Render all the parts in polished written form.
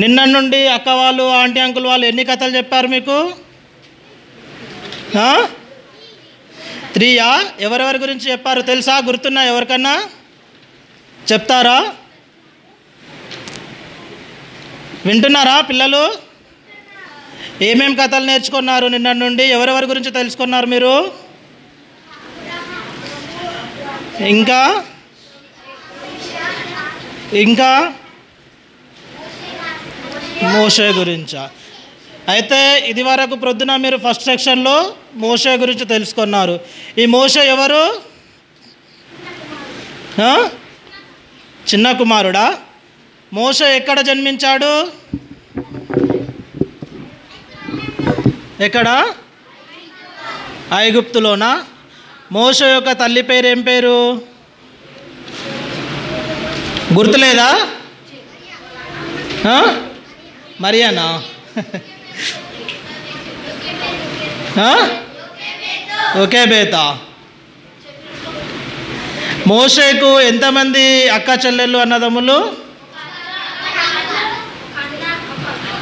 నిన్న నుండి అక్క వాళ్ళు ఆంటీ అంకుల్ వాళ్ళు ఎన్ని కథలు చెప్పారు మీకు? 3 ఎవరెవరి గురించి చెప్పారు తెలుసా? గుర్తున్నా ఎవరికన్నా చెప్తారా? వింటున్నారా పిల్లలు? ఏమేం కథలు నేర్చుకున్నారు నిన్న నుండి? ఎవరెవరి గురించి తెలుసుకున్నారు మీరు? ఇంకా ఇంకా మోషే గురించా? అయితే ఇది వరకు ప్రొద్దున మీరు ఫస్ట్ సెక్షన్లో మోషే గురించి తెలుసుకున్నారు. ఈ మోషే ఎవరు? చిన్న కుమారుడా? మోషే ఎక్కడ జన్మించాడు? ఎక్కడ? ఐగుప్తులోనా? మోషే యొక్క తల్లి పేరు ఏం పేరు? గుర్తులేదా? మరియానా? ఓకే బేతా. మోషేకు ఎంతమంది అక్క చెల్లెళ్ళు అన్నదమ్ములు?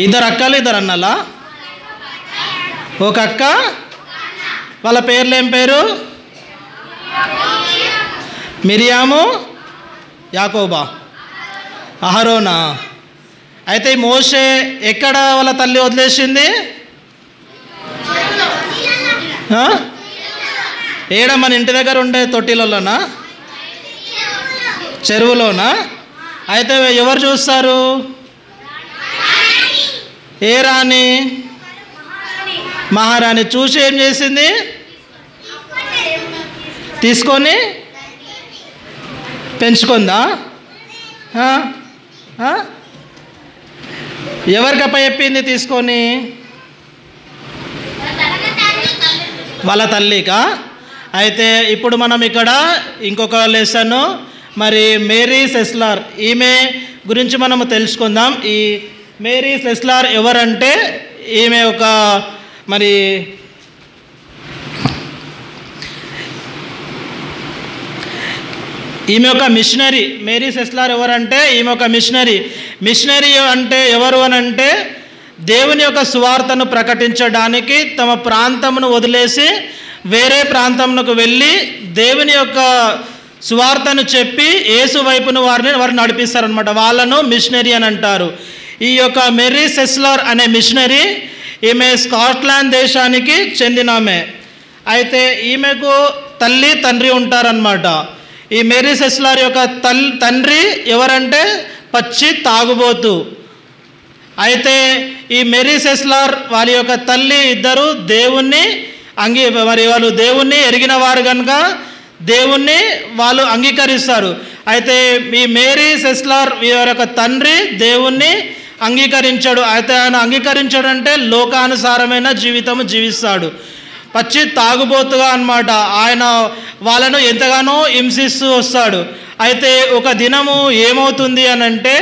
2 అక్కలు 2 అన్నలా? ఒక అక్క, వాళ్ళ పేర్లు ఏం పేరు? మిరియాము, యాకోబా, అహరోనా. అయితే ఈ మోషే ఎక్కడ వాళ్ళ తల్లి వదిలేసింది? ఏడ మన ఇంటి దగ్గర ఉండే తొట్టిలలోనా? చెరువులోనా? అయితే ఎవరు చూస్తారు? ఏ రాణి? మహారాణి. చూసి ఏం చేసింది? తీసుకొని పెంచుకుందా? ఎవరికి అప్పచెప్పింది తీసుకొని? వాళ్ళ తల్లికా? అయితే ఇప్పుడు మనం ఇక్కడ ఇంకొక లెసన్, మరి మేరీ సెస్లార్, ఈమె గురించి మనము తెలుసుకుందాం. ఈ మేరీ సెస్లార్ ఎవరంటే, ఈమె ఒక మరి ఈమె ఒక మిషనరీ. మేరీ సెస్లార్ ఎవరంటే ఈమె ఒక మిషనరీ. మిషనరీ అంటే ఎవరు అని అంటే, దేవుని యొక్క సువార్తను ప్రకటించడానికి తమ ప్రాంతమును వదిలేసి వేరే ప్రాంతమునకు వెళ్ళి దేవుని యొక్క సువార్తను చెప్పి యేసు వైపును వారు నడిపిస్తారనమాట. వాళ్ళను మిషనరీ అని అంటారు. ఈ యొక్క మేరీ సెస్లార్ అనే మిషనరీ, ఈమె స్కాట్లాండ్ దేశానికి చెందినామె. అయితే ఈమెకు తల్లి తండ్రి ఉంటారనమాట. ఈ మేరీ సెస్లార్ యొక్క తండ్రి ఎవరంటే పచ్చి తాగుబోతు. అయితే ఈ మేరీ సెస్లార్ వాళ్ళ యొక్క తల్లి ఇద్దరు దేవుణ్ణి మరి వాళ్ళు దేవుణ్ణి ఎరిగిన వారు కనుక దేవుణ్ణి వాళ్ళు అంగీకరిస్తారు. అయితే ఈ మేరీ సెస్లార్ వీరి యొక్క తండ్రి దేవుణ్ణి అంగీకరించాడు. అయితే ఆయన అంగీకరించాడు అంటే లోకానుసారమైన జీవితం జీవిస్తాడు. పచ్చి తాగుబోతుగా అన్నమాట. ఆయన వాళ్ళను ఎంతగానో హింసిస్తూ వస్తాడు. అయితే ఒక దినము ఏమవుతుంది అని అంటే,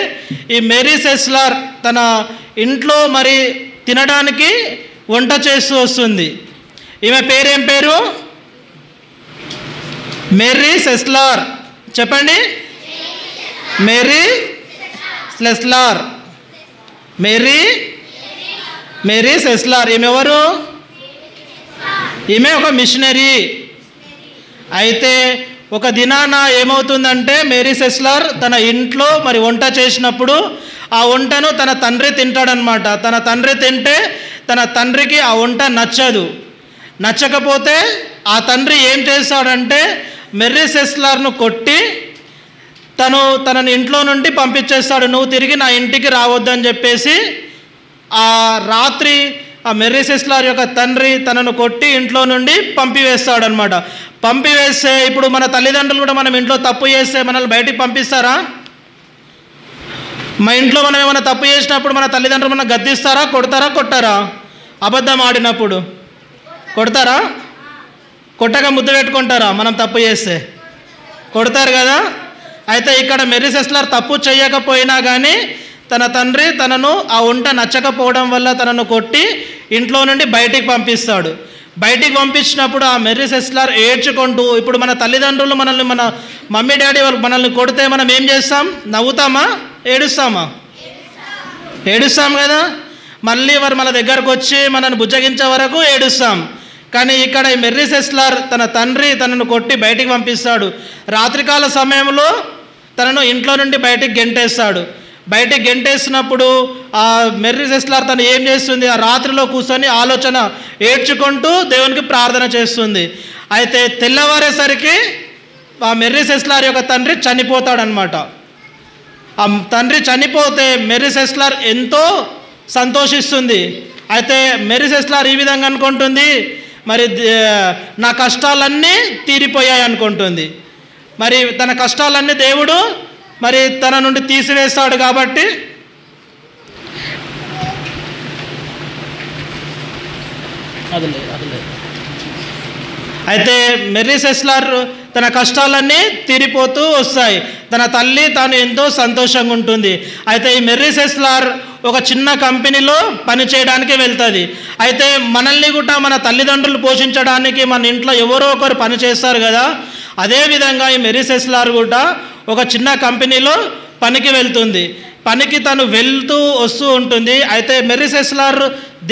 ఈ మేరీ సెస్లార్ తన ఇంట్లో మరి తినడానికి వంట చేస్తూ వస్తుంది. ఈమె పేరేం పేరు? మేరీ సెస్లార్. చెప్పండి. మేరీ సెస్లార్. మేరీ సెస్లార్. ఈమె ఎవరు? ఈమె ఒక మిషనరీ. అయితే ఒక దినాన ఏమవుతుందంటే, మేరీ సెస్లార్ తన ఇంట్లో మరి వంట చేసినప్పుడు ఆ వంటను తన తండ్రి తింటాడనమాట. తన తండ్రి తింటే తన తండ్రికి ఆ వంట నచ్చదు. నచ్చకపోతే ఆ తండ్రి ఏం చేస్తాడంటే, మేరీ సెస్లార్ను కొట్టి తనని ఇంట్లో నుండి పంపించేస్తాడు. నువ్వు తిరిగి నా ఇంటికి రావద్దని చెప్పేసి ఆ రాత్రి ఆ మేరీ సెస్లార్ యొక్క తండ్రి తనను కొట్టి ఇంట్లో నుండి పంపివేస్తాడనమాట. పంపివేస్తే ఇప్పుడు మన తల్లిదండ్రులు కూడా మనం ఇంట్లో తప్పు చేస్తే మనల్ని బయటికి పంపిస్తారా? మా ఇంట్లో మనం ఏమైనా తప్పు చేసినప్పుడు మన తల్లిదండ్రులు మనం గద్దిస్తారా? కొడతారా? కొట్టారా? అబద్ధం ఆడినప్పుడు కొడతారా? కొట్టగా ముద్దు పెట్టుకుంటారా? మనం తప్పు చేస్తే కొడతారు కదా. అయితే ఇక్కడ మేరీ సెస్లార్ తప్పు చేయకపోయినా కానీ తన తండ్రి తనను ఆ వంట నచ్చకపోవడం వల్ల తనను కొట్టి ఇంట్లో నుండి బయటికి పంపిస్తాడు. బయటికి పంపించినప్పుడు ఆ మేరీ సెస్లార్ ఏడ్చుకుంటూ, ఇప్పుడు మన తల్లిదండ్రులు మనల్ని, మన మమ్మీ డాడీ వాళ్ళు మనల్ని కొడితే మనం ఏం చేస్తాం? నవ్వుతామా? ఏడుస్తామా? ఏడుస్తాం కదా, మళ్ళీ వారు మన దగ్గరకు వచ్చి మనల్ని బుజ్జగించే వరకు ఏడుస్తాం. కానీ ఇక్కడ ఈ మెర్రీ సెస్లార్ తన తండ్రి తనను కొట్టి బయటికి పంపిస్తాడు. రాత్రికాల సమయంలో తనను ఇంట్లో నుండి బయటికి గెంటేస్తాడు. బయటికి గెంటేసినప్పుడు ఆ మెర్రీ సెస్లార్ తను ఏం చేస్తుంది, ఆ రాత్రిలో కూర్చొని ఆలోచన ఏడ్చుకుంటూ దేవునికి ప్రార్థన చేస్తుంది. అయితే తెల్లవారేసరికి ఆ మెర్రీ సెస్లార్ యొక్క తండ్రి చనిపోతాడనమాట. ఆ తండ్రి చనిపోతే మెర్రీ సెస్లార్ ఎంతో సంతోషిస్తుంది. అయితే మెర్రీ సెస్లార్ ఈ విధంగా అనుకుంటుంది, మరి నా కష్టాలన్నీ తీరిపోయాయి అనుకుంటుంది. మరి తన కష్టాలన్నీ దేవుడు మరి తన నుండి తీసివేస్తాడు కాబట్టి అయితే మెర్రీ సెస్లార్ తన కష్టాలన్నీ తీరిపోతూ వస్తాయి. తన తల్లి తాను ఎంతో సంతోషంగా ఉంటుంది. అయితే ఈ మెర్రీ సెస్లార్ ఒక చిన్న కంపెనీలో పనిచేయడానికి వెళ్తుంది. అయితే మనల్ని కూడా మన తల్లిదండ్రులు పోషించడానికి మన ఇంట్లో ఎవరో ఒకరు పని చేస్తారు కదా, అదేవిధంగా ఈ మెర్రీ సెస్లార్ కూడా ఒక చిన్న కంపెనీలో పనికి వెళ్తుంది. పనికి తను వెళ్తూ వస్తూ ఉంటుంది. అయితే మెర్రీ సెస్లార్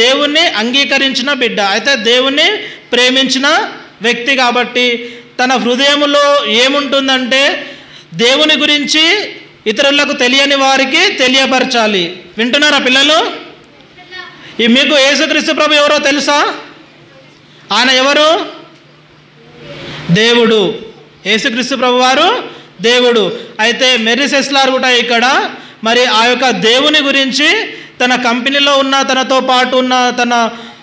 దేవుణ్ణి అంగీకరించిన బిడ్డ, అయితే దేవుణ్ణి ప్రేమించిన వ్యక్తి కాబట్టి తన హృదయంలో ఏముంటుందంటే దేవుని గురించి ఇతరులకు తెలియని వారికి తెలియపరచాలి. వింటున్నారా పిల్లలు? ఈ మీకు యేసుక్రీస్తు ప్రభు ఎవరో తెలుసా? ఆయన ఎవరు? దేవుడు. యేసుక్రీస్తు ప్రభు వారు దేవుడు. అయితే మెర్రీ సెస్లార్ కూడా ఇక్కడ మరి ఆ యొక్క దేవుని గురించి తన కంపెనీలో ఉన్న తనతో పాటు ఉన్న తన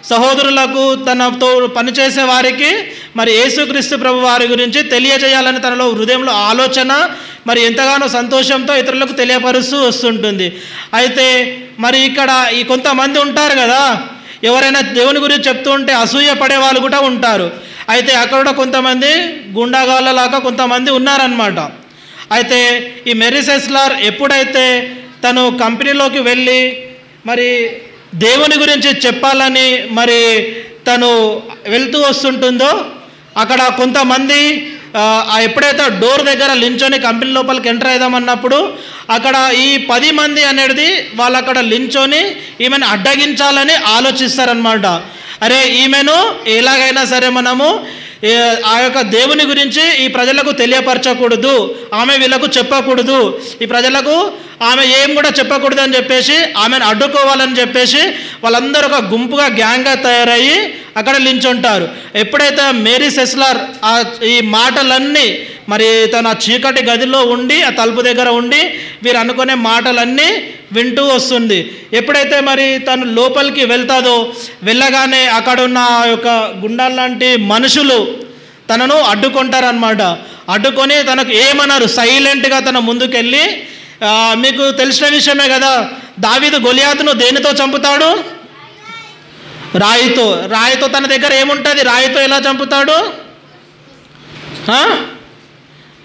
సహోదరులకు తనతో పనిచేసే వారికి మరి యేసుక్రీస్తు ప్రభు వారి గురించి తెలియజేయాలని తనలో హృదయంలో ఆలోచన, మరి ఎంతగానో సంతోషంతో ఇతరులకు తెలియపరుస్తూ వస్తుంటుంది. అయితే మరి ఇక్కడ ఈ కొంతమంది ఉంటారు కదా, ఎవరైనా దేవుని గురించి చెప్తూ ఉంటే అసూయ పడే వాళ్ళు కూడా ఉంటారు. అయితే అక్కడ కూడా కొంతమంది గుండాగాళ్ళలాగా కొంతమంది ఉన్నారనమాట. అయితే ఈ మెర్రీ సెస్లార్ ఎప్పుడైతే తను కంపెనీలోకి వెళ్ళి మరి దేవుని గురించి చెప్పాలని మరి తను వెళ్తూ వస్తుంటుందో అక్కడ కొంతమంది ఎప్పుడైతే డోర్ దగ్గర లించొని కంపెనీ లోపలికి ఎంటర్ అవుదామన్నప్పుడు అక్కడ ఈ 10 మంది అనేది వాళ్ళు అక్కడ లించొని ఈమెను అడ్డగించాలని ఆలోచిస్తారనమాట. అరే ఈమెను ఎలాగైనా సరే మనము ఆ యొక్క దేవుని గురించి ఈ ప్రజలకు తెలియపరచకూడదు, ఆమె వీళ్ళకు చెప్పకూడదు, ఈ ప్రజలకు ఆమె ఏం కూడా చెప్పకూడదు అని చెప్పేసి ఆమెను అడ్డుకోవాలని చెప్పేసి వాళ్ళందరూ ఒక గుంపుగా గ్యాంగ్గా తయారయ్యి అక్కడ లించుంటారు. ఎప్పుడైతే మేరీ సెస్లార్ ఈ మాటలన్నీ మరి తన చీకటి గదిలో ఉండి ఆ తలుపు దగ్గర ఉండి వీరు అనుకునే మాటలన్నీ వింటూ వస్తుంది. ఎప్పుడైతే మరి తను లోపలికి వెళ్తాదో వెళ్ళగానే అక్కడ ఉన్న యొక్క గుండాల్లాంటి మనుషులు తనను అడ్డుకుంటారనమాట. అడ్డుకొని తనకు ఏమన్నారు, సైలెంట్గా తన ముందుకెళ్ళి మీకు తెలిసిన విషయమే కదా, దావీదు గొలియాతును దేనితో చంపుతాడు? రాయితో. రాయితో తన దగ్గర ఏముంటుంది? రాయితో ఎలా చంపుతాడు?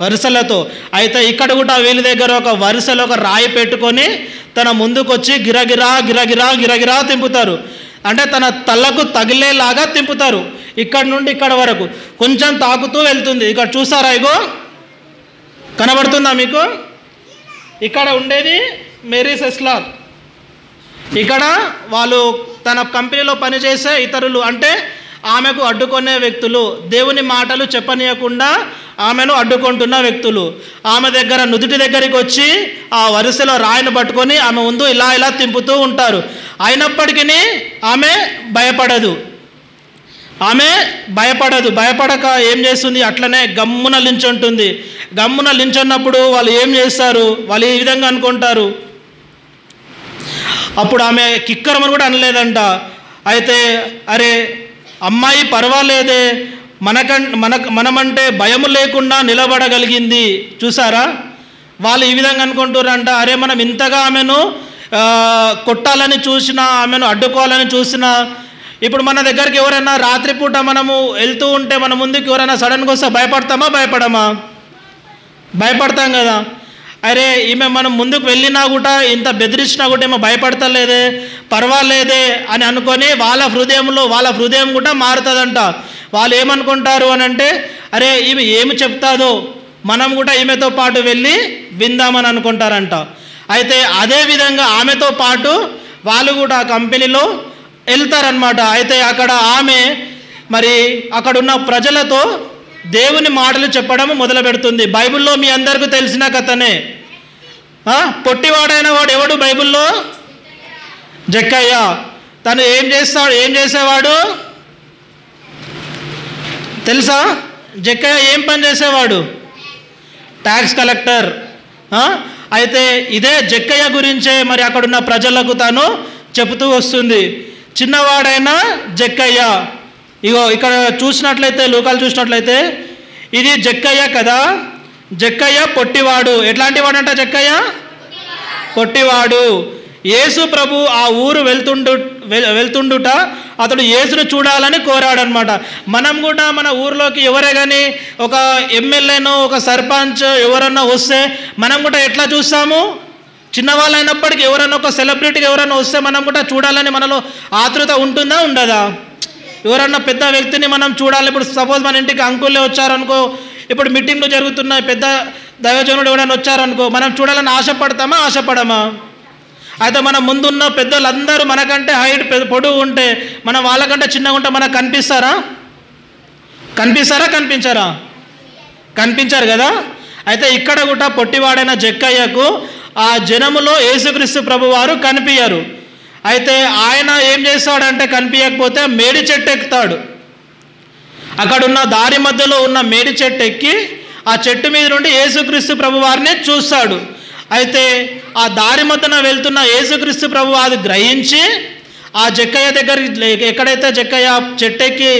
వరుసలతో. అయితే ఇక్కడ కూడా వీళ్ళ దగ్గర ఒక వరుసలో ఒక రాయి పెట్టుకొని తన ముందుకొచ్చి గిరగిరా గిరగిరా గిరగిరా తింపుతారు. అంటే తన తలకు తగిలేలాగా తింపుతారు. ఇక్కడ నుండి ఇక్కడ వరకు కొంచెం తాకుతూ వెళ్తుంది. ఇక్కడ చూసారా, ఇగో కనబడుతుందా మీకు? ఇక్కడ ఉండేది మేరీ సెస్లార్. ఇక్కడ వాళ్ళు తన కంపెనీలో పనిచేసే ఇతరులు, అంటే ఆమెకు అడ్డుకునే వ్యక్తులు, దేవుని మాటలు చెప్పనీయకుండా ఆమెను అడ్డుకుంటున్న వ్యక్తులు ఆమె దగ్గర నుదుటి దగ్గరికి వచ్చి ఆ వరుసలో రాయిని పట్టుకొని ఆమె ముందు ఇలా ఇలా తింపుతూ ఉంటారు. అయినప్పటికీ ఆమె భయపడదు. భయపడక ఏం చేస్తుంది, అట్లనే గమ్మున లించుంటుంది. గమ్మున లించున్నప్పుడు వాళ్ళు ఏం చేస్తారు, వాళ్ళు ఈ విధంగా అనుకుంటారు. అప్పుడు ఆమె కిక్కరమని కూడా అనలేదంట. అయితే అరే అమ్మాయి పర్వాలేదే, మనమంటే భయము లేకుండా నిలబడగలిగింది. చూసారా, వాళ్ళు ఈ విధంగా అనుకుంటారంట. అరే మనం ఇంతగా ఆమెను కొట్టాలని చూసినా, ఆమెను అడ్డుకోవాలని చూసినా, ఇప్పుడు మన దగ్గరికి ఎవరైనా రాత్రిపూట మనము వెళ్తూ ఉంటే మన ముందుకు ఎవరైనా సడన్గా వస్తే భయపడతామా? భయపడతాం కదా. అరే ఈమె మనం ముందుకు వెళ్ళినా కూడా ఇంత బెదిరించినా కూడా ఏమో భయపడతలేదే, పర్వాలేదే అని అనుకొని వాళ్ళ హృదయం కూడా మారుతుందంట. వాళ్ళు ఏమనుకుంటారు అని అంటే, అరే ఈమె ఏమి చెప్తాదో మనం కూడా ఈమెతో పాటు వెళ్ళి విందామని అనుకుంటారంట. అయితే అదేవిధంగా ఆమెతో పాటు వాళ్ళు కూడా ఆ కంపెనీలో వెళ్తారనమాట. అయితే అక్కడ ఆమె మరి అక్కడున్న ప్రజలతో దేవుని మాటలు చెప్పడం మొదలు పెడుతుంది. బైబిల్లో మీ అందరికీ తెలిసిన కథనే. పొట్టివాడైన వాడు ఎవడు బైబిల్లో? జక్కయ్య. తను ఏం చేసేవాడు తెలుసా? జక్కయ్య ఏం పని చేసేవాడు? Tax collector. అయితే ఇదే జక్కయ్య గురించే మరి అక్కడున్న ప్రజలకు తను చెబుతూ వస్తుంది. చిన్నవాడైన జక్కయ్య. ఇగో ఇక్కడ చూసినట్లయితే, లూకాలు చూసినట్లయితే ఇది జక్కయ్య కదా. జక్కయ్య పొట్టివాడు. ఎట్లాంటి వాడంట జక్కయ్య? పొట్టివాడు. యేసు ప్రభు ఆ ఊరు వెళ్తుండుట అతడు యేసును చూడాలని కోరాడనమాట. మనం కూడా మన ఊర్లోకి ఎవరే కానీ ఒక ఎమ్మెల్యేనో ఒక సర్పంచ్ ఎవరన్నా వస్తే మనం కూడా ఎట్లా చూస్తాము? చిన్నవాళ్ళు అయినప్పటికీ ఎవరన్నా ఒక సెలబ్రిటీకి ఎవరన్నా వస్తే మనం కూడా చూడాలని మనలో ఆతృత ఉంటుందా ఉండదా? ఎవరన్నా పెద్ద వ్యక్తిని మనం చూడాలి. ఇప్పుడు సపోజ్ మన ఇంటికి అంకులే వచ్చారనుకో, ఇప్పుడు మీటింగ్లు జరుగుతున్నాయి, పెద్ద దైవజనుడు ఎవరైనా వచ్చారనుకో, మనం చూడాలని ఆశపడతామా ఆశపడమా? అయితే మన ముందున్న పెద్దలందరూ మనకంటే హైట్ పొడుగు ఉంటే మనం వాళ్ళకంటే చిన్నగా ఉంటే మనకు కనిపిస్తారా? కనిపించారా? కనిపించారు కదా. అయితే ఇక్కడ కూడా పొట్టివాడైన జక్కయ్యకు ఆ జనములో యేసుక్రీస్తు ప్రభువారు కనిపించారు. అయితే ఆయన ఏం చేస్తాడంటే కనిపించకపోతే మేడి చెట్టు ఎక్కుతాడు. అక్కడున్న దారి మధ్యలో ఉన్న మేడి చెట్టు ఎక్కి ఆ చెట్టు మీద నుండి యేసుక్రీస్తు ప్రభువారిని చూస్తాడు. అయితే ఆ దారి మధ్యన వెళ్తున్న యేసుక్రీస్తు ప్రభువు అది గ్రహించి ఆ జక్కయ్య దగ్గరికి, ఎక్కడైతే జక్కయ్య చెట్టు ఎక్కి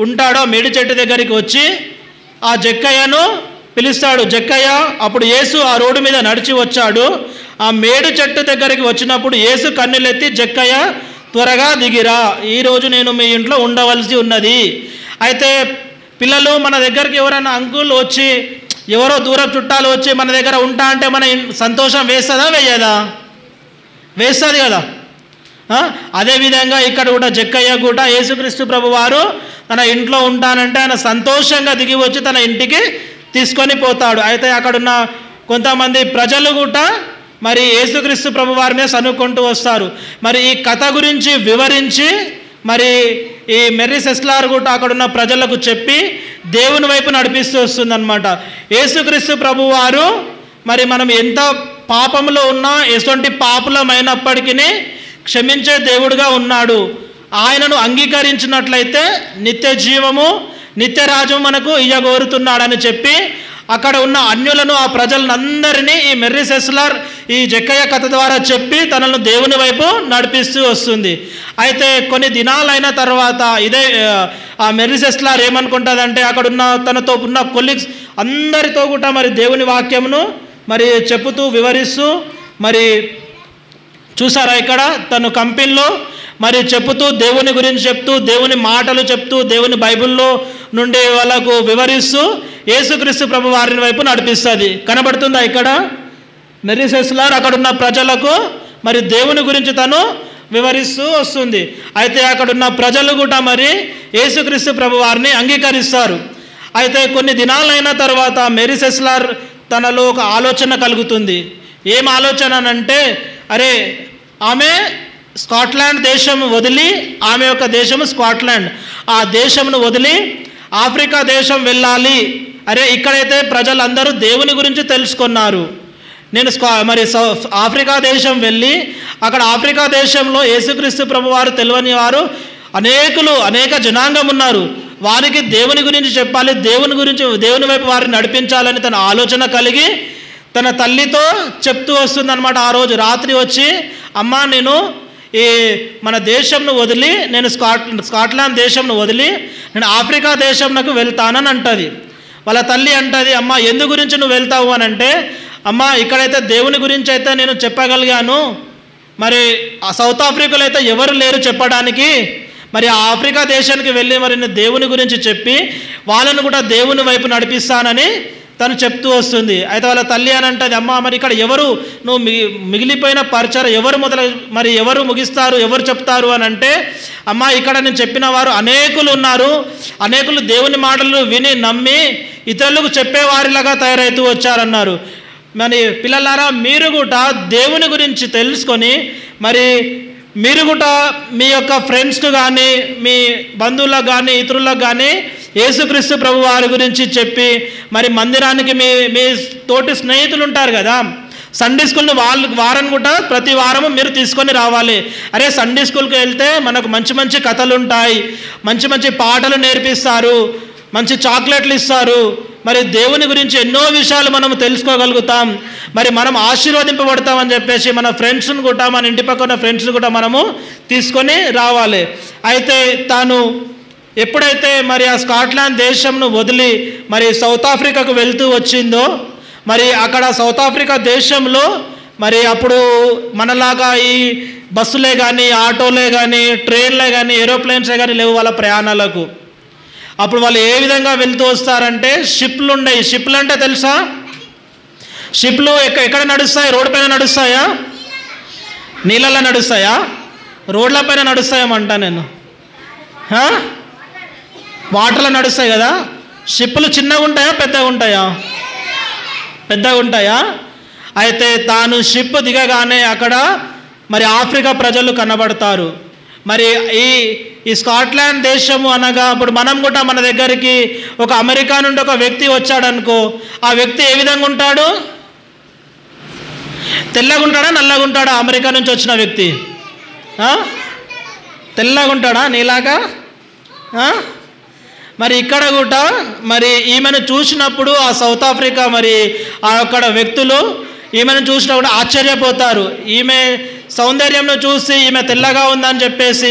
ఉంటాడో మేడి చెట్టు దగ్గరికి వచ్చి ఆ జక్కయ్యను పిలుస్తాడు. జక్కయ్య. అప్పుడు యేసు ఆ రోడ్డు మీద నడిచి వచ్చాడు. ఆ మేడు చెట్టు దగ్గరికి వచ్చినప్పుడు యేసు కన్నులెత్తి, జక్కయ్య త్వరగా దిగిరా, ఈరోజు నేను మీ ఇంట్లో ఉండవలసి ఉన్నది. అయితే పిల్లలు మన దగ్గరికి ఎవరైనా అంకుల్ వచ్చి, ఎవరో దూరం చుట్టాలు వచ్చి మన దగ్గర ఉంటా అంటే మన సంతోషం వేస్తుందా వేయదా? వేస్తుంది కదా. అదేవిధంగా ఇక్కడ కూడా జక్కయ్య కూడా యేసుక్రీస్తు ప్రభు వారు తన ఇంట్లో ఉంటానంటే ఆయన సంతోషంగా దిగి వచ్చి తన ఇంటికి తీసుకొని పోతాడు. అయితే అక్కడున్న కొంతమంది ప్రజలు కూడా మరి యేసుక్రీస్తు ప్రభు వారి మీద సనుక్కుంటూ వస్తారు. మరి ఈ కథ గురించి వివరించి మరి ఈ మెర్రీ సెస్లార్ కూడా అక్కడున్న ప్రజలకు చెప్పి దేవుని వైపు నడిపిస్తూ వస్తుందన్నమాట. యేసుక్రీస్తు ప్రభు వారు మరి మనం ఎంత పాపంలో ఉన్నా, ఎటువంటి పాపులమైనప్పటికీ క్షమించే దేవుడుగా ఉన్నాడు. ఆయనను అంగీకరించినట్లయితే నిత్య జీవము, నిత్యరాజ్యం మనకు ఇయ్యగోరుతున్నాడని చెప్పి అక్కడ ఉన్న అన్యులను, ఆ ప్రజలందరినీ ఈ మెర్రీ సెస్లార్ ఈ జక్కయ్య కథ ద్వారా చెప్పి తనను దేవుని వైపు నడిపిస్తూ వస్తుంది. అయితే కొన్ని దినాలైన తర్వాత ఇదే ఆ మెర్రీ సెస్లార్ ఏమనుకుంటుందంటే అక్కడున్న తనతో ఉన్న కొలీగ్స్ అందరితో కూడా మరి దేవుని వాక్యమును మరి చెప్పుతూ వివరిస్తూ మరి చూసారా ఇక్కడ తను కంపెనీలో మరి చెప్తూ దేవుని గురించి చెప్తూ, దేవుని మాటలు చెప్తూ, దేవుని బైబిల్లో నుండి వాళ్ళకు వివరిస్తూ యేసుక్రీస్తు ప్రభు వారిని వైపు నడిపిస్తుంది. కనబడుతుందా ఇక్కడ? మెర్రీ సెస్లార్ అక్కడున్న ప్రజలకు మరి దేవుని గురించి తను వివరిస్తూ వస్తుంది. అయితే అక్కడున్న ప్రజలు కూడా మరి యేసుక్రీస్తు ప్రభు వారిని అంగీకరిస్తారు. అయితే కొన్ని దినాలైన తర్వాత మెర్రీ సెస్లార్ తనలో ఒక ఆలోచన కలుగుతుంది. ఏం ఆలోచన అంటే, అరే ఆమె స్కాట్లాండ్ దేశం వదిలి, ఆమె యొక్క దేశము స్కాట్లాండ్, ఆ దేశంను వదిలి ఆఫ్రికా దేశం వెళ్ళాలి. అరే ఇక్కడైతే ప్రజలందరూ దేవుని గురించి తెలుసుకున్నారు, నేను మరి ఆఫ్రికా దేశం వెళ్ళి అక్కడ ఆఫ్రికా దేశంలో యేసుక్రీస్తు ప్రభు వారు తెలియని వారు అనేక జనాంగం ఉన్నారు, వారికి దేవుని గురించి చెప్పాలి, దేవుని వైపు వారిని నడిపించాలని తన ఆలోచన కలిగి తన తల్లితో చెప్తూ వస్తుందన్నమాట. ఆ రోజు రాత్రి వచ్చి, అమ్మ నేను ఈ మన దేశంను వదిలి, నేను స్కాట్లాండ్ దేశంను వదిలి నేను ఆఫ్రికా దేశంకు వెళ్తానని అంటుంది. వాళ్ళ తల్లి అంటుంది, అమ్మ ఎందు గురించి నువ్వు వెళ్తావు అని అంటే, అమ్మ ఇక్కడైతే దేవుని గురించి అయితే నేను చెప్పగలిగాను, మరి ఆ సౌత్ ఆఫ్రికాలో అయితే ఎవరు లేరు చెప్పడానికి, మరి ఆ ఆఫ్రికా దేశానికి వెళ్ళి మరి నేను దేవుని గురించి చెప్పి వాళ్ళను కూడా దేవుని వైపు నడిపిస్తానని తను చెప్తూ వస్తుంది. అయితే వాళ్ళ తల్లి అని అంటుంది, అమ్మ మరి ఇక్కడ ఎవరు నువ్వు మిగిలిపోయిన పరిచయం ఎవరు ముగిస్తారు, ఎవరు చెప్తారు అని అంటే, అమ్మ ఇక్కడ నేను చెప్పిన వారు అనేకులు ఉన్నారు, అనేకులు దేవుని మాటలు విని నమ్మి ఇతరులకు చెప్పేవారిలాగా తయారవుతూ వచ్చారన్నారు. మరి పిల్లలారా మీరు కూడా దేవుని గురించి తెలుసుకొని మరి మీరు కూడా మీ యొక్క ఫ్రెండ్స్కు కానీ మీ బంధువులకు కానీ ఇతరులకు కానీ యేసుక్రీస్తు ప్రభు వారి గురించి చెప్పి మరి మందిరానికి మీ మీ తోటి స్నేహితులు ఉంటారు కదా, సండే స్కూల్ని వారాన్ని కూడా ప్రతి వారము మీరు తీసుకొని రావాలి. అరే సండే స్కూల్కి వెళ్తే మనకు మంచి మంచి కథలు ఉంటాయి, మంచి మంచి పాటలు నేర్పిస్తారు, మంచి చాక్లెట్లు ఇస్తారు, మరి దేవుని గురించి ఎన్నో విషయాలు మనం తెలుసుకోగలుగుతాం, మరి మనం ఆశీర్వదింపబడతామని చెప్పేసి మన ఫ్రెండ్స్ని కూడా మన ఇంటి పక్కన ఫ్రెండ్స్ని కూడా మనము తీసుకొని రావాలి. అయితే తాను ఎప్పుడైతే మరి ఆ స్కాట్లాండ్ దేశంను వదిలి మరి సౌత్ ఆఫ్రికాకు వెళ్తూ వచ్చిందో, మరి అక్కడ సౌత్ ఆఫ్రికా దేశంలో మరి అప్పుడు మనలాగా ఈ బస్సులే కానీ ఆటోలే కానీ ట్రైన్లే కానీ ఏరోప్లేన్సే కానీ లేవు వాళ్ళ ప్రయాణాలకు. అప్పుడు వాళ్ళు ఏ విధంగా వెళ్తూ వస్తారంటే షిప్లు ఉండేవి. షిప్లు అంటే తెలుసా? షిప్లు ఎక్కడ నడుస్తాయి? రోడ్డు పైన నడుస్తాయా? నీళ్ళల్లో నడుస్తాయా? రోడ్ల పైన నడుస్తాయేమంటా నేను. వాటర్లో నడుస్తాయి కదా. షిప్లు చిన్నగా ఉంటాయా పెద్దగా ఉంటాయా? పెద్దగా ఉంటాయా? అయితే తాను షిప్ దిగగానే అక్కడ మరి ఆఫ్రికా ప్రజలు కనబడతారు. మరి ఈ స్కాట్లాండ్ దేశము అనగా ఇప్పుడు మనం కూడా మన దగ్గరికి ఒక అమెరికా నుండి ఒక వ్యక్తి వచ్చాడనుకో, ఆ వ్యక్తి ఏ విధంగా ఉంటాడు? తెల్లగా ఉంటాడా నల్లగా ఉంటాడా? అమెరికా నుంచి వచ్చిన వ్యక్తి తెల్లగా ఉంటాడా నీలాగా? మరి ఇక్కడ కూడా మరి ఈమెను చూసినప్పుడు ఆ సౌత్ ఆఫ్రికా మరి అక్కడ వ్యక్తులు ఈమెను చూసినప్పుడు ఆశ్చర్యపోతారు. ఈమె సౌందర్యంను చూసి ఈమె తెల్లగా ఉందని చెప్పేసి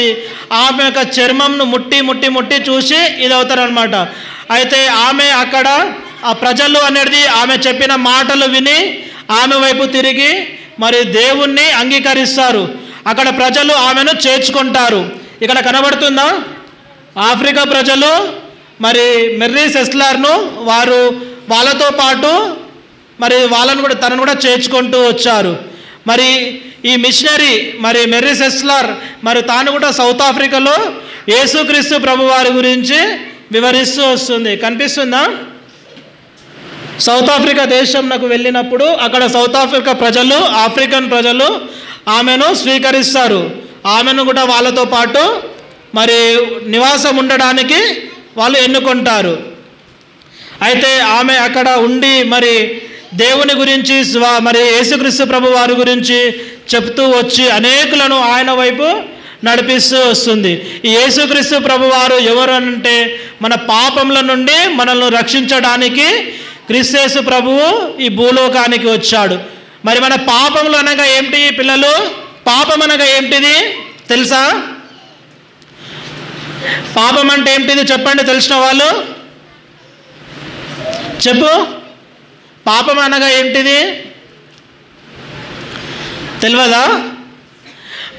ఆమె యొక్క చర్మంను ముట్టి ముట్టి ముట్టి చూసి ఇది అవుతారనమాట. అయితే ఆమె అక్కడ ఆ ప్రజలు అనేది ఆమె చెప్పిన మాటలు విని ఆమె వైపు తిరిగి మరి దేవుణ్ణి అంగీకరిస్తారు. అక్కడ ప్రజలు ఆమెను చేర్చుకుంటారు. ఇక్కడ కనబడుతుందా? ఆఫ్రికా ప్రజలు మరి మెర్రీ సెస్లర్ను వాళ్ళతో పాటు మరి వాళ్ళను కూడా తనను కూడా చేర్చుకుంటూ వచ్చారు. మరి ఈ మిషనరీ మరి మెర్రీ సెస్లర్ మరి తాను కూడా సౌత్ ఆఫ్రికాలో యేసుక్రీస్తు ప్రభు వారి గురించి వివరిస్తూ వస్తుంది. కనిపిస్తుందా? సౌత్ ఆఫ్రికా దేశంకు వెళ్ళినప్పుడు అక్కడ సౌత్ ఆఫ్రికా ప్రజలు ఆఫ్రికన్ ప్రజలు ఆమెను స్వీకరిస్తారు. ఆమెను కూడా వాళ్ళతో పాటు మరి నివాసం ఉండడానికి వాళ్ళు ఎన్నుకుంటారు. అయితే ఆమె అక్కడ ఉండి మరి దేవుని గురించి మరి యేసుక్రీస్తు ప్రభు వారి గురించి చెప్తూ వచ్చి అనేకులను ఆయన వైపు నడిపిస్తూ వస్తుంది. ఈ యేసుక్రీస్తు ప్రభు వారు ఎవరు అంటే మన పాపముల నుండి మనల్ని రక్షించడానికి క్రీస్తు ప్రభువు ఈ భూలోకానికి వచ్చాడు. మరి మన పాపములు అనగా ఏమిటి పిల్లలు? పాపం అనగా ఏంటిది తెలుసా? పాపం అంటే ఏంటిది చెప్పండి, తెలిసిన వాళ్ళు చెప్పు. పాపం అనగా ఏంటిది తెలియదా?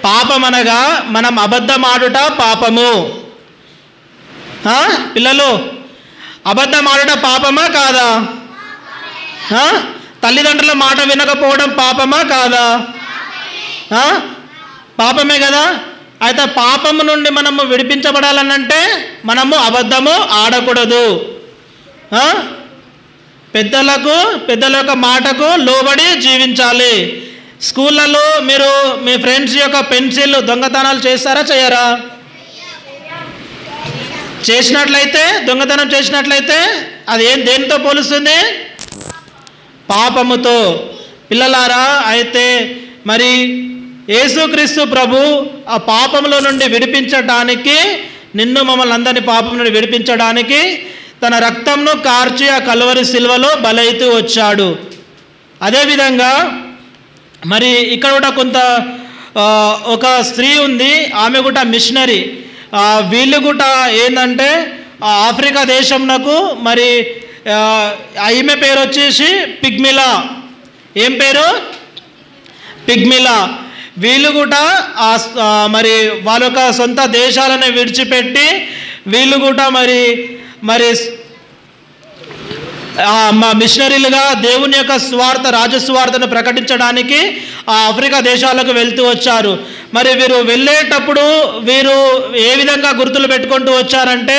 పాపం అనగా మనం అబద్ధం ఆడుట పాపము. పిల్లలు, అబద్ధం ఆడుట పాపమా కాదా? తల్లిదండ్రుల మాట వినకపోవడం పాపమా కాదా? పాపమే కదా. అయితే పాపము నుండి మనము విడిపించబడాలనంటే మనము అబద్ధము ఆడకూడదు. పెద్దల యొక్క మాటకు లోబడి జీవించాలి. స్కూళ్ళలో మీరు మీ ఫ్రెండ్స్ యొక్క పెన్సిల్ దొంగతనాలు చేస్తారా చేయరా? చేసినట్లయితే దొంగతనం చేసినట్లయితే అది దేనితో పోలుస్తుంది? పాపముతో. పిల్లలారా, అయితే మరి యేసుక్రీస్తు ప్రభు ఆ పాపములో నుండి విడిపించడానికి, నిన్ను మమ్మల్ని అందరినీ పాపం నుండి విడిపించడానికి తన రక్తంను కార్చి ఆ కల్వరి సిలువలో బలైతూ వచ్చాడు. అదేవిధంగా మరి ఇక్కడ కూడా ఒక స్త్రీ ఉంది, ఆమె కూడా మిషనరీ. వీళ్ళు కూడా ఏంటంటే ఆఫ్రికా దేశంనకు మరి ఈమె పేరు వచ్చేసి పిగ్మిలా. ఏం పేరు? పిగ్మిలా. వీళ్ళు కూడా మరి వాళ్ళ యొక్క సొంత దేశాలను విడిచిపెట్టి వీళ్ళు కూడా మరి మిషనరీలుగా దేవుని యొక్క స్వార్థ రాజస్వార్థను ప్రకటించడానికి ఆ ఆఫ్రికా దేశాలకు వెళ్తూ వచ్చారు. మరి వీరు వెళ్ళేటప్పుడు వీరు ఏ విధంగా గుర్తులు పెట్టుకుంటూ వచ్చారంటే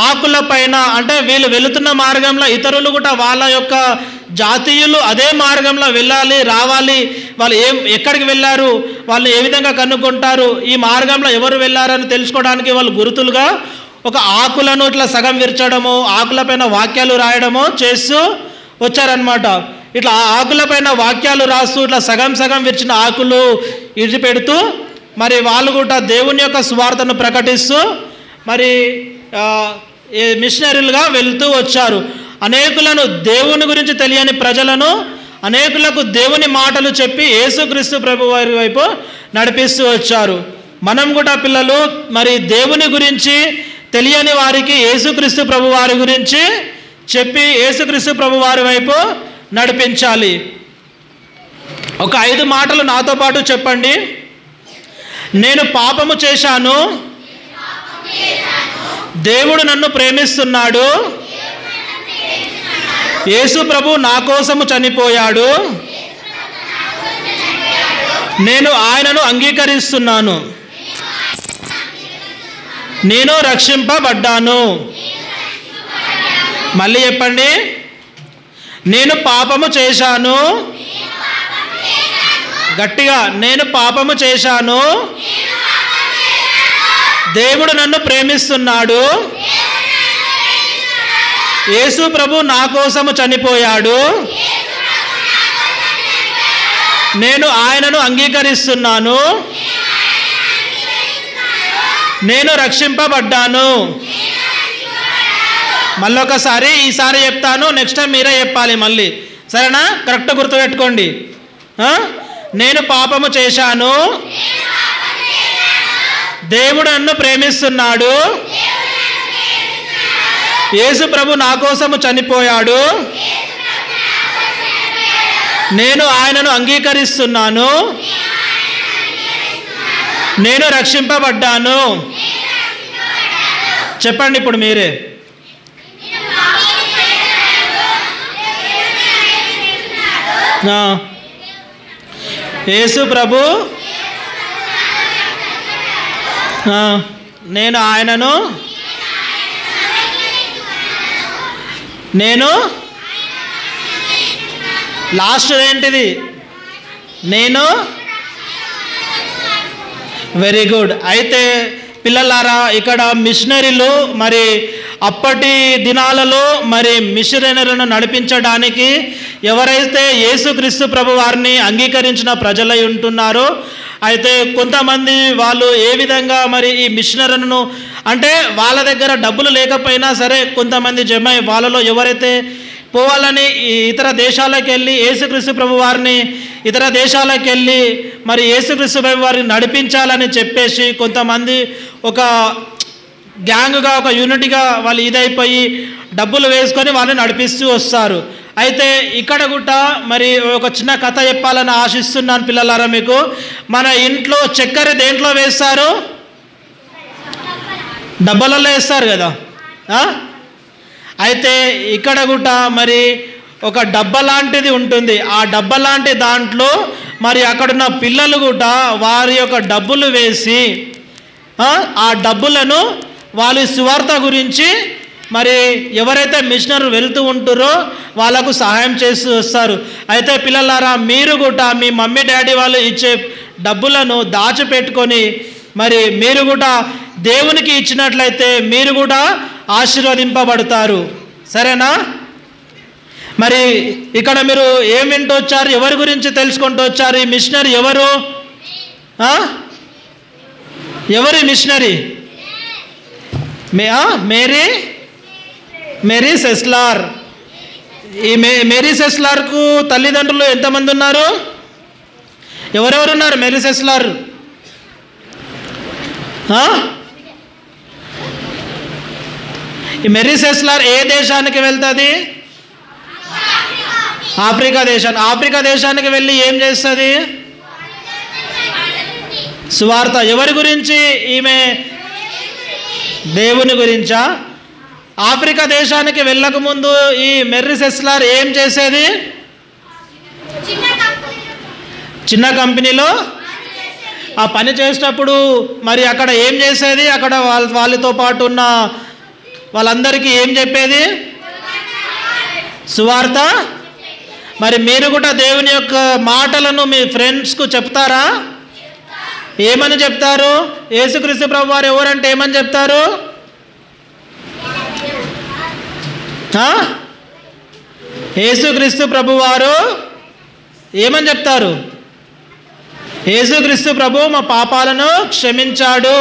ఆకుల పైన, అంటే వీళ్ళు వెళుతున్న మార్గంలో ఇతరులు కూడా వాళ్ళ యొక్క జాతీయులు అదే మార్గంలో వెళ్ళాలి, రావాలి, వాళ్ళు ఎక్కడికి వెళ్ళారు, వాళ్ళు ఏ విధంగా కనుక్కుంటారు, ఈ మార్గంలో ఎవరు వెళ్ళారని తెలుసుకోవడానికి వాళ్ళు గుర్తులుగా ఒక ఆకులను ఇట్లా సగం విరచడము, ఆకులపైన వాక్యాలు రాయడము చేస్తూ వచ్చారనమాట. ఇట్లా ఆకులపైన వాక్యాలు రాస్తూ ఇట్లా సగం సగం విరిచిన ఆకులు ఇడిచిపెడుతూ మరి వాళ్ళు కూడా దేవుని యొక్క సువార్తను ప్రకటిస్తూ మరి మిషనరీలుగా వెళ్తూ వచ్చారు. అనేకులను, దేవుని గురించి తెలియని ప్రజలను అనేకులకు దేవుని మాటలు చెప్పి యేసుక్రీస్తు ప్రభు వారి వైపు నడిపిస్తూ వచ్చారు. మనం కూడా పిల్లలు మరి దేవుని గురించి తెలియని వారికి యేసుక్రీస్తు ప్రభు వారి గురించి చెప్పి యేసుక్రీస్తు ప్రభు వారి వైపు నడిపించాలి. ఒక 5 మాటలు నాతో పాటు చెప్పండి. నేను పాపము చేశాను, దేవుడు నన్ను ప్రేమిస్తున్నాడు, యేసు ప్రభు నా కోసము చనిపోయాడు, నేను ఆయనను అంగీకరిస్తున్నాను, నేను రక్షింపబడ్డాను. మళ్ళీ చెప్పండి. నేను పాపము చేశాను, గట్టిగా, నేను పాపము చేశాను, దేవుడు నన్ను ప్రేమిస్తున్నాడు, యేసు ప్రభు నా కోసము చనిపోయాడు, నేను ఆయనను అంగీకరిస్తున్నాను, నేను రక్షింపబడ్డాను. మళ్ళీ ఒకసారి, ఈసారి చెప్తాను, నెక్స్ట్ టైం మీరే చెప్పాలి మళ్ళీ, సరేనా? కరెక్ట్ గుర్తుపెట్టుకోండి. నేను పాపము చేశాను, దేవుడు నన్ను ప్రేమిస్తున్నాడు, యేసు ప్రభు నా కోసము చనిపోయాడు, నేను ఆయనను అంగీకరిస్తున్నాను, నేను రక్షింపబడ్డాను. చెప్పండి ఇప్పుడు మీరే. యేసు ప్రభు, నేను ఆయనను, నేను లాస్ట్ ఏంటిది? నేను. Very good. అయితే పిల్లలారా, ఇక్కడ మిషనరీలు మరి అప్పటి దినాలలో మరి మిషనరీలను నడిపించడానికి ఎవరైతే యేసుక్రీస్తు ప్రభు వారిని అంగీకరించిన ప్రజలై ఉంటున్నారో, అయితే కొంతమంది వాళ్ళు ఏ విధంగా మరి ఈ మిషనరీలను, అంటే వాళ్ళ దగ్గర డబ్బులు లేకపోయినా సరే కొంతమంది జమై వాళ్ళలో ఎవరైతే పోవాలని ఇతర దేశాలకు వెళ్ళి యేసుక్రీస్తు ప్రభు వారిని ఇతర దేశాలకు వెళ్ళి మరి యేసుక్రీస్తు ప్రభు వారిని నడిపించాలని చెప్పేసి కొంతమంది ఒక గ్యాంగ్గా, ఒక యూనిట్గా వాళ్ళు ఇదైపోయి డబ్బులు వేసుకొని వాళ్ళని నడిపిస్తూ వస్తారు. అయితే ఇక్కడ కూడా మరి ఒక చిన్న కథ చెప్పాలని ఆశిస్తున్నాను పిల్లలారా మీకు. మన ఇంట్లో చక్కెర దేంట్లో వేస్తారు? డబ్బాలలో వేస్తారు కదా. అయితే ఇక్కడ కూడా మరి ఒక డబ్బా లాంటిది ఉంటుంది. ఆ డబ్బా లాంటి దాంట్లో మరి అక్కడున్న పిల్లలు కూడా వారి యొక్క డబ్బులు వేసి ఆ డబ్బులను వాళ్ళ సువార్త గురించి మరి ఎవరైతే మిషనరీ వెళ్తూ ఉంటారో వాళ్ళకు సహాయం చేస్తూ వస్తారు. అయితే పిల్లలారా, మీరు కూడా మీ మమ్మీ డాడీ వాళ్ళు ఇచ్చే డబ్బులను దాచిపెట్టుకొని మరి మీరు కూడా దేవునికి ఇచ్చినట్లయితే మీరు కూడా ఆశీర్వదింపబడతారు. సరేనా? మరి ఇక్కడ మీరు ఏం వింటూ వచ్చారు? ఎవరి గురించి తెలుసుకుంటూ వచ్చారు? ఈ మిషనరీ ఎవరు? ఎవరి మిషనరీ? మేరీ సెస్లార్. ఈ మేరీ సెస్లార్కు తల్లిదండ్రులు ఎంతమంది ఉన్నారు? ఎవరెవరు ఉన్నారు మేరీ సెస్లార్? ఈ మేరీ సెస్లార్ ఏ దేశానికి వెళ్తుంది? ఆఫ్రికా దేశానికి. ఆఫ్రికా దేశానికి వెళ్ళి ఏం చేస్తుంది? సువార్త. ఎవరి గురించి? ఈమె దేవుని గురించా? ఆఫ్రికా దేశానికి వెళ్ళకముందు ఈ మేరీ సెస్లార్ ఏం చేసేది? చిన్న కంపెనీలో ఆ పని చేసేటప్పుడు మరి అక్కడ ఏం చేసేది? అక్కడ వాళ్ళతో పాటు ఉన్న వాళ్ళందరికీ ఏం చెప్పేది? సువార్త మరి మీరు కూడా దేవుని యొక్క మాటలను మీ ఫ్రెండ్స్కు చెప్తారా? ఏమని చెప్తారు? యేసుక్రీస్తు ప్రభు వారు ఎవరంటే ఏమని చెప్తారు? యేసుక్రీస్తు ప్రభు వారు ఏమని చెప్తారు? యేసుక్రీస్తు ప్రభు మా పాపాలను క్షమించాడు.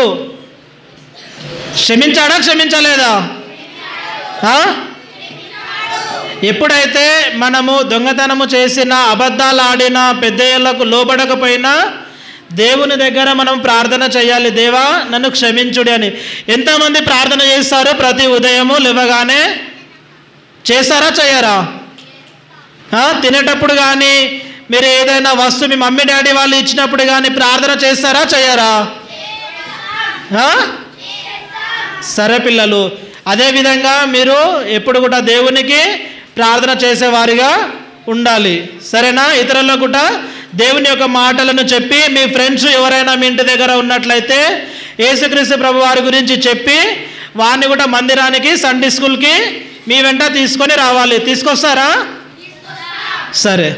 క్షమించాడా? క్షమించలేదా? ఎప్పుడైతే మనము దొంగతనము చేసిన, అబద్ధాలు ఆడిన, పెద్దయ్యలకు లోబడకపోయినా దేవుని దగ్గర మనం ప్రార్థన చేయాలి, దేవా నన్ను క్షమించుడి అని. ఎంతమంది ప్రార్థన చేస్తారు ప్రతి ఉదయము లేవగానే? చేస్తారా చేయరా? తినేటప్పుడు కానీ, మీరు ఏదైనా వస్తువు మీ మమ్మీ డాడీ వాళ్ళు ఇచ్చినప్పుడు కానీ ప్రార్థన చేస్తారా చేయరా? సరే పిల్లలు, అదేవిధంగా మీరు ఎప్పుడు కూడా దేవునికి ప్రార్థన చేసేవారిగా ఉండాలి, సరేనా? ఇతరులకు కూడా దేవుని యొక్క మాటలను చెప్పి, మీ ఫ్రెండ్స్ ఎవరైనా మీ ఇంటి దగ్గర ఉన్నట్లయితే యేసుక్రీస్తు ప్రభు వారి గురించి చెప్పి వారిని కూడా మందిరానికి, సండే స్కూల్కి మీ వెంట తీసుకొని రావాలి. తీసుకొస్తారా? సరే.